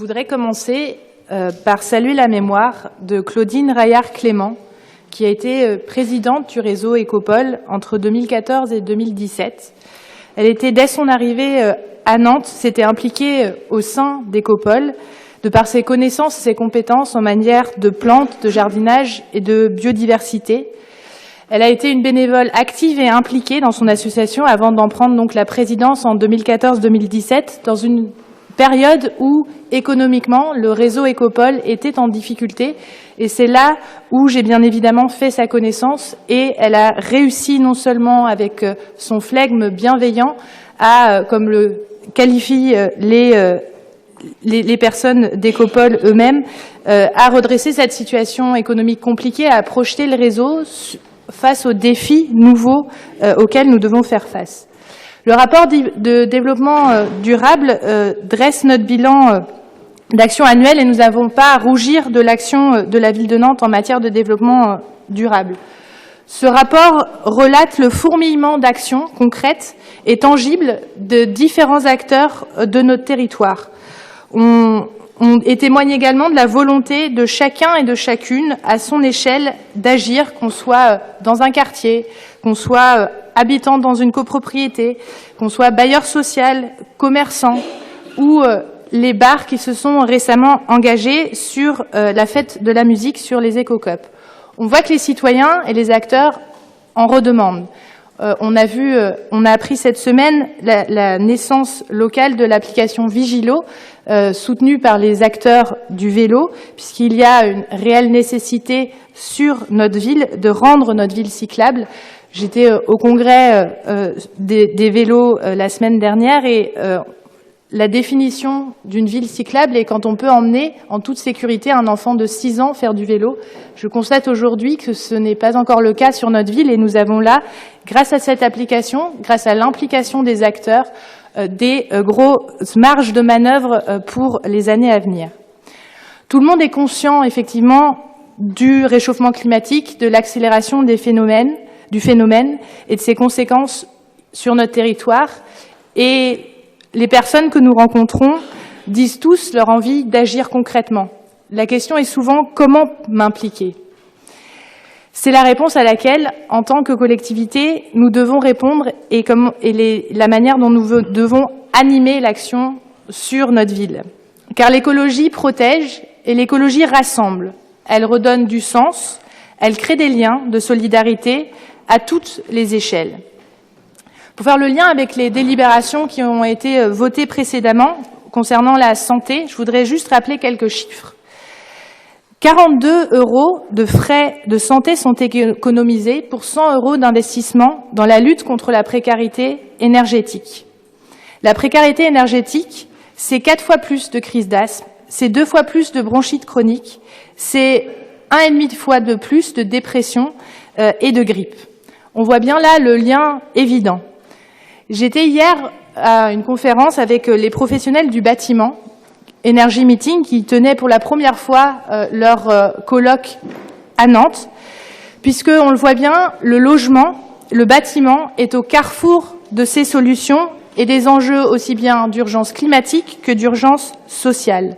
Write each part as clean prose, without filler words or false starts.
voudrais commencer par saluer la mémoire de Claudine Raillard-Clément, qui a été présidente du réseau Écopole entre 2014 et 2017. Elle était, dès son arrivée à Nantes, s'était impliquée au sein d'Écopole, de par ses connaissances et ses compétences en matière de plantes, de jardinage et de biodiversité. Elle a été une bénévole active et impliquée dans son association avant d'en prendre donc la présidence en 2014-2017, dans une période où, économiquement, le réseau Écopole était en difficulté. Et c'est là où j'ai bien évidemment fait sa connaissance et elle a réussi non seulement avec son flegme bienveillant à, comme le qualifient les personnes d'Écopole eux-mêmes, à redresser cette situation économique compliquée, à projeter le réseau face aux défis nouveaux auxquels nous devons faire face. Le rapport de développement durable dresse notre bilan d'action annuelle et nous n'avons pas à rougir de l'action de la ville de Nantes en matière de développement durable. Ce rapport relate le fourmillement d'actions concrètes et tangibles de différents acteurs de notre territoire. Et témoigne également de la volonté de chacun et de chacune, à son échelle, d'agir, qu'on soit dans un quartier, qu'on soit habitant dans une copropriété, qu'on soit bailleur social, commerçant ou les bars qui se sont récemment engagés sur la fête de la musique sur les Éco-Cups. On voit que les citoyens et les acteurs en redemandent. On a appris cette semaine la naissance locale de l'application Vigilo, soutenue par les acteurs du vélo, puisqu'il y a une réelle nécessité sur notre ville de rendre notre ville cyclable. J'étais au congrès des vélos la semaine dernière et la définition d'une ville cyclable est quand on peut emmener en toute sécurité un enfant de 6 ans faire du vélo. Je constate aujourd'hui que ce n'est pas encore le cas sur notre ville et nous avons là, grâce à cette application, grâce à l'implication des acteurs, des grosses marges de manœuvre pour les années à venir. Tout le monde est conscient effectivement du réchauffement climatique, de l'accélération du phénomène et de ses conséquences sur notre territoire. Et les personnes que nous rencontrons disent tous leur envie d'agir concrètement. La question est souvent comment m'impliquer ? C'est la réponse à laquelle, en tant que collectivité, nous devons répondre et la manière dont nous devons animer l'action sur notre ville. Car l'écologie protège et l'écologie rassemble. Elle redonne du sens, elle crée des liens de solidarité à toutes les échelles. Pour faire le lien avec les délibérations qui ont été votées précédemment concernant la santé, je voudrais juste rappeler quelques chiffres. 42 € de frais de santé sont économisés pour 100 € d'investissement dans la lutte contre la précarité énergétique. La précarité énergétique, c'est 4 fois plus de crises d'asthme, c'est 2 fois plus de bronchite chronique, c'est 1,5 fois de plus de dépression et de grippe. On voit bien là le lien évident. J'étais hier à une conférence avec les professionnels du bâtiment, Energy Meeting, qui tenaient pour la première fois leur colloque à Nantes, puisqu'on le voit bien, le logement, le bâtiment est au carrefour de ces solutions et des enjeux aussi bien d'urgence climatique que d'urgence sociale.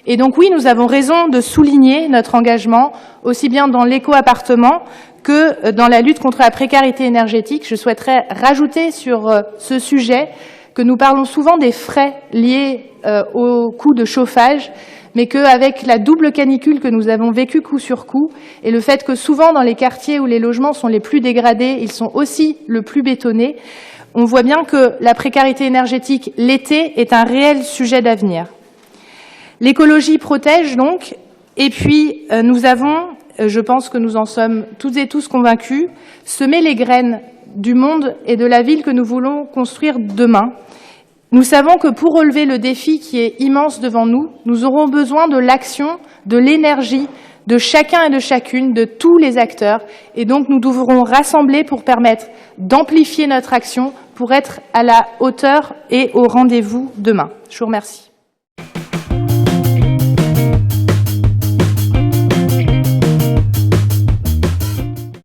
Et donc oui, nous avons raison de souligner notre engagement, aussi bien dans l'éco-appartement que dans la lutte contre la précarité énergétique. Je souhaiterais rajouter sur ce sujet que nous parlons souvent des frais liés au coût de chauffage, mais qu'avec la double canicule que nous avons vécue coup sur coup, et le fait que souvent dans les quartiers où les logements sont les plus dégradés, ils sont aussi le plus bétonnés, on voit bien que la précarité énergétique l'été est un réel sujet d'avenir. L'écologie protège donc, et puis nous avons, je pense que nous en sommes toutes et tous convaincus, semé les graines du monde et de la ville que nous voulons construire demain. Nous savons que pour relever le défi qui est immense devant nous, nous aurons besoin de l'action, de l'énergie, de chacun et de chacune, de tous les acteurs. Et donc nous devrons rassembler pour permettre d'amplifier notre action, pour être à la hauteur et au rendez-vous demain. Je vous remercie.